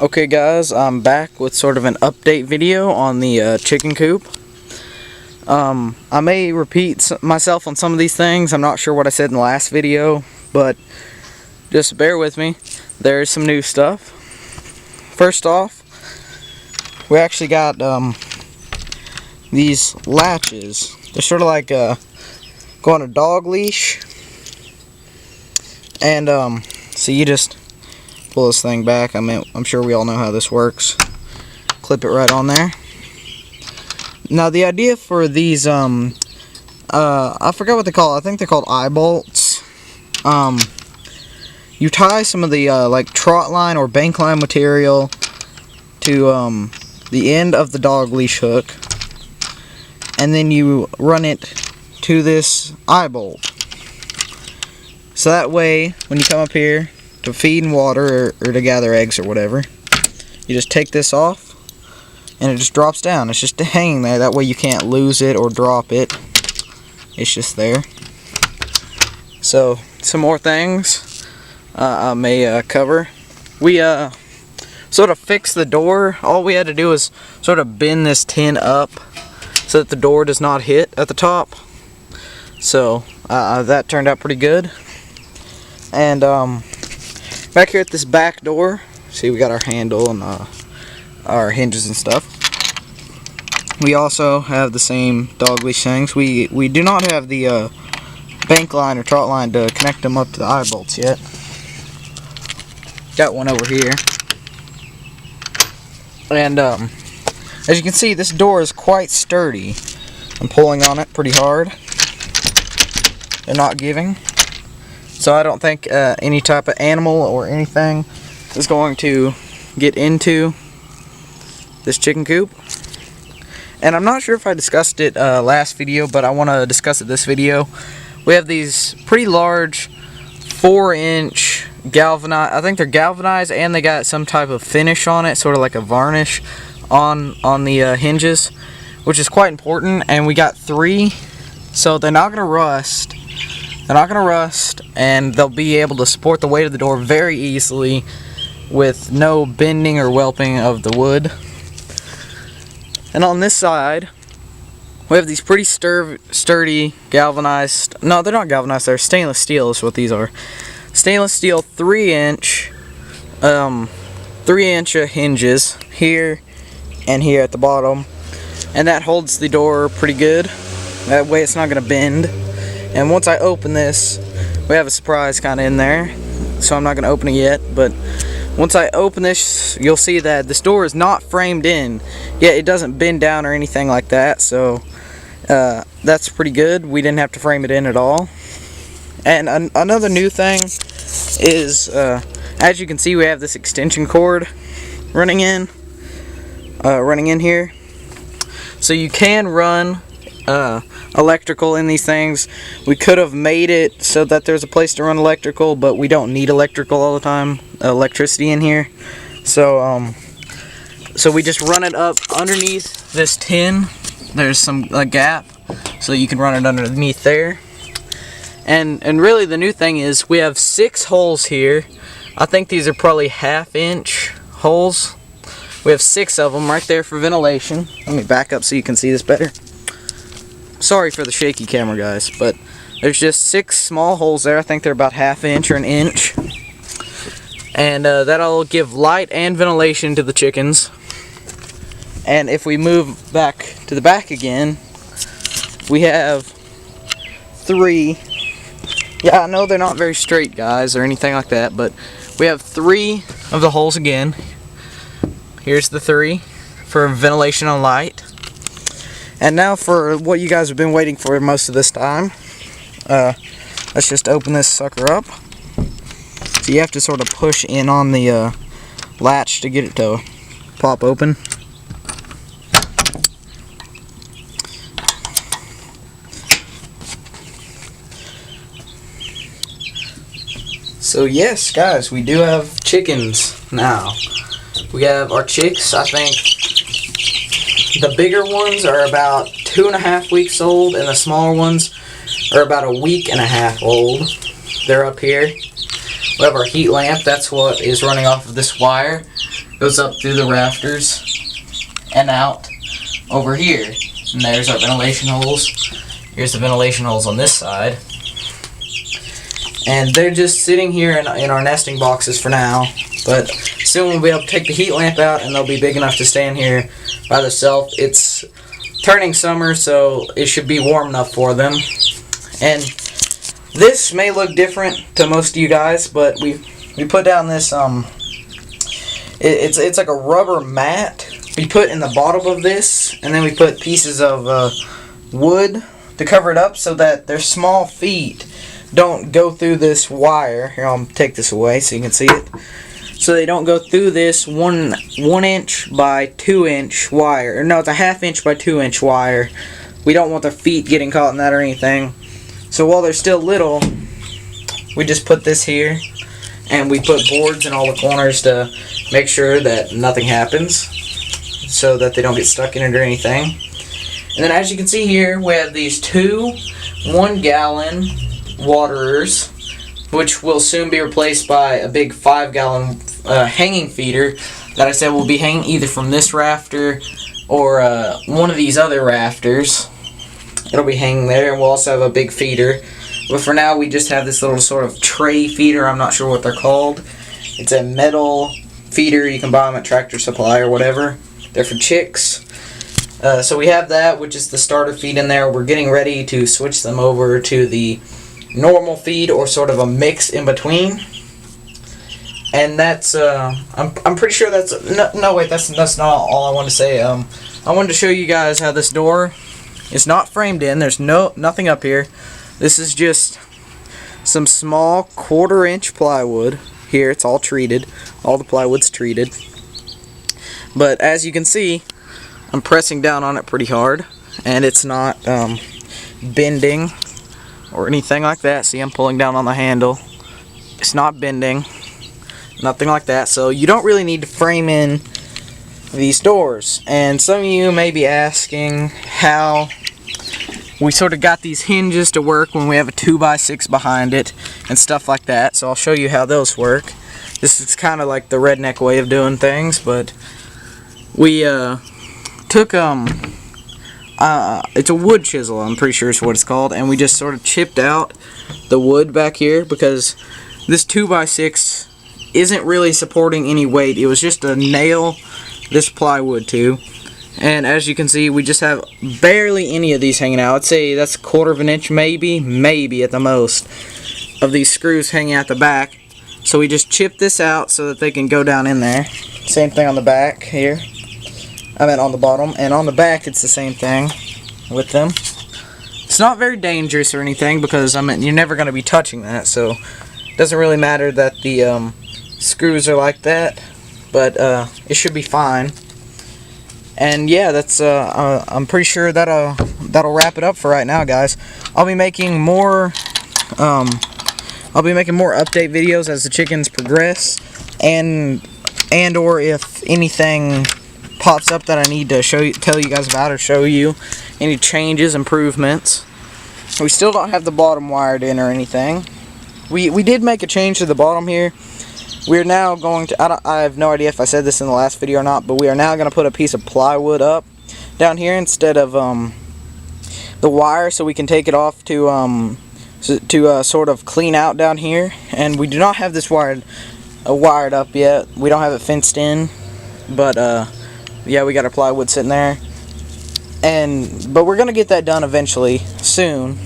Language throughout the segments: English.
Okay guys, I'm back with sort of an update video on the chicken coop. I may repeat myself on some of these things. I'm not sure what I said in the last video, but just bear with me. There's some new stuff. First off, we actually got these latches. They're sort of like go on a dog leash, and so you just pull this thing back. I'm sure we all know how this works. Clip it right on there. Now the idea for these, I forgot what they call it. I think they're called eye bolts. You tie some of the like trot line or bank line material to the end of the dog leash hook, and then you run it to this eye bolt. So that way, when you come up here to feed and water or to gather eggs or whatever, you just take this off and it just drops down. It's just hanging there. That way you can't lose it or drop it. It's just there. So some more things I may cover. We sort of fixed the door. All we had to do was sort of bend this tin up so that the door does not hit at the top. So that turned out pretty good. And back here at this back door, see, we got our handle and our hinges and stuff. We also have the same dog leash things. We do not have the bank line or trot line to connect them up to the eye bolts yet. Got one over here. And as you can see, this door is quite sturdy. I'm pulling on it pretty hard. They're not giving. So I don't think any type of animal or anything is going to get into this chicken coop. And I'm not sure if I discussed it last video, but I want to discuss it this video. We have these pretty large 4-inch galvanized, I think they're galvanized, and they got some type of finish on it, sort of like a varnish on the hinges, which is quite important. And we got 3, so they're not going to rust. They're not going to rust, and they'll be able to support the weight of the door very easily with no bending or whelping of the wood. And on this side, we have these pretty sturdy galvanized, no, they're not galvanized, they're stainless steel is what these are. Stainless steel 3-inch hinges here and here at the bottom. And that holds the door pretty good. That way it's not going to bend. And once I open this, we have a surprise kind of in there, so I'm not going to open it yet, but once I open this, you'll see that this door is not framed in, yet it doesn't bend down or anything like that, so that's pretty good. We didn't have to frame it in at all. And another new thing is, as you can see, we have this extension cord running in here, so you can run electrical in these things. We could have made it so that there's a place to run electrical, but we don't need electrical all the time, electricity in here. So so we just run it up underneath this tin. There's some gap, so you can run it underneath there. And really the new thing is we have 6 holes here. I think these are probably 1/2-inch holes. We have 6 of them right there for ventilation. Let me back up so you can see this better. Sorry for the shaky camera, guys, but there's just 6 small holes there. I think they're about 1/2 inch or 1 inch. And that'll give light and ventilation to the chickens. And if we move back to the back again, we have 3. Yeah, I know they're not very straight, guys, or anything like that, but we have 3 of the holes again. Here's the 3 for ventilation and light. And now for what you guys have been waiting for most of this time. Let's just open this sucker up. So you have to sort of push in on the latch to get it to pop open. So yes, guys, we do have chickens now. We have our chicks. I think the bigger ones are about 2.5 weeks old, and the smaller ones are about 1.5 weeks old. They're up here. We have our heat lamp. That's what is running off of this wire. goes up through the rafters and out over here. And there's our ventilation holes. Here's the ventilation holes on this side. And they're just sitting here in our nesting boxes for now. But soon we'll be able to take the heat lamp out and they'll be big enough to stay in here by themselves. It's turning summer, so it should be warm enough for them. And this may look different to most of you guys, but we put down this it's like a rubber mat we put in the bottom of this, and then we put pieces of wood to cover it up so that their small feet don't go through this wire. Here, I'll take this away so you can see it. So they don't go through this 1 inch by 2 inch wire. Or no, it's a 1/2 inch by 2 inch wire. We don't want their feet getting caught in that or anything. So while they're still little, we just put this here, and we put boards in all the corners to make sure that nothing happens, so that they don't get stuck in it or anything. And then as you can see here, we have these 2 1-gallon waterers, which will soon be replaced by a big 5-gallon hanging feeder that I said will be hanging either from this rafter or one of these other rafters. It'll be hanging there, and we'll also have a big feeder. But for now, we just have this little sort of tray feeder. I'm not sure what they're called. It's a metal feeder. You can buy them at Tractor Supply or whatever. They're for chicks. So we have that, which is the starter feed in there. We're getting ready to switch them over to the normal feed, or sort of a mix in between. And that's I'm pretty sure that's no wait, that's not all I want to say. I wanted to show you guys how this door is not framed in. There's nothing up here. This is just some small 1/4 inch plywood. Here it's all treated. All the plywood's treated. But as you can see, I'm pressing down on it pretty hard, and it's not bending or anything like that. See, I'm pulling down on the handle. It's not bending, nothing like that. So you don't really need to frame in these doors. And some of you may be asking how we sort of got these hinges to work when we have a 2x6 behind it and stuff like that. So I'll show you how those work. This is kind of like the redneck way of doing things, but we took it's a wood chisel, I'm pretty sure is what it's called, and we just sort of chipped out the wood back here because this 2x6 isn't really supporting any weight. It was just a nail this plywood to, and as you can see, we just have barely any of these hanging out. I'd say that's 1/4 inch, maybe at the most, of these screws hanging out the back. So we just chipped this out so that they can go down in there. Same thing on the back here. I meant on the bottom, and on the back it's the same thing with them. It's not very dangerous or anything because you're never going to be touching that, so it doesn't really matter that the screws are like that, but it should be fine. And yeah, that's I'm pretty sure that'll wrap it up for right now, guys. I'll be making more update videos as the chickens progress, and or if anything pops up that I need to tell you guys about, or show you any changes, improvements. We still don't have the bottom wired in or anything. We did make a change to the bottom here. We're now going to, I have no idea if I said this in the last video or not, but we are now going to put a piece of plywood up down here instead of the wire, so we can take it off to sort of clean out down here. And we do not have this wired up yet. We don't have it fenced in, but yeah, we got our plywood sitting there, but we're gonna get that done eventually, soon.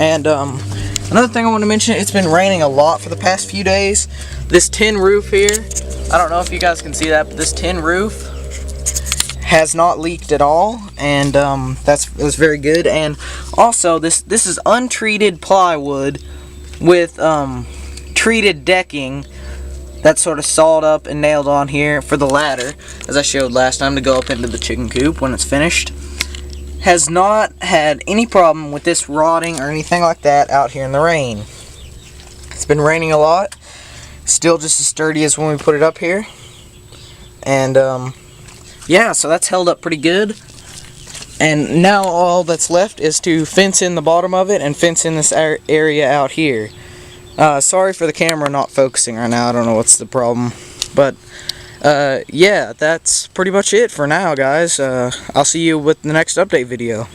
And another thing I want to mention, it's been raining a lot for the past few days. This tin roof here, I don't know if you guys can see that, but this tin roof has not leaked at all, and that's very good. And also, this is untreated plywood with treated decking that's sort of sawed up and nailed on here for the ladder, as I showed last time, to go up into the chicken coop when it's finished. Has not had any problem with this rotting or anything like that out here in the rain. It's been raining a lot. Still just as sturdy as when we put it up here. And yeah, so that's held up pretty good. And now all that's left is to fence in the bottom of it and fence in this area out here. Sorry for the camera not focusing right now. I don't know what's the problem, but Yeah, that's pretty much it for now, guys. I'll see you with the next update video.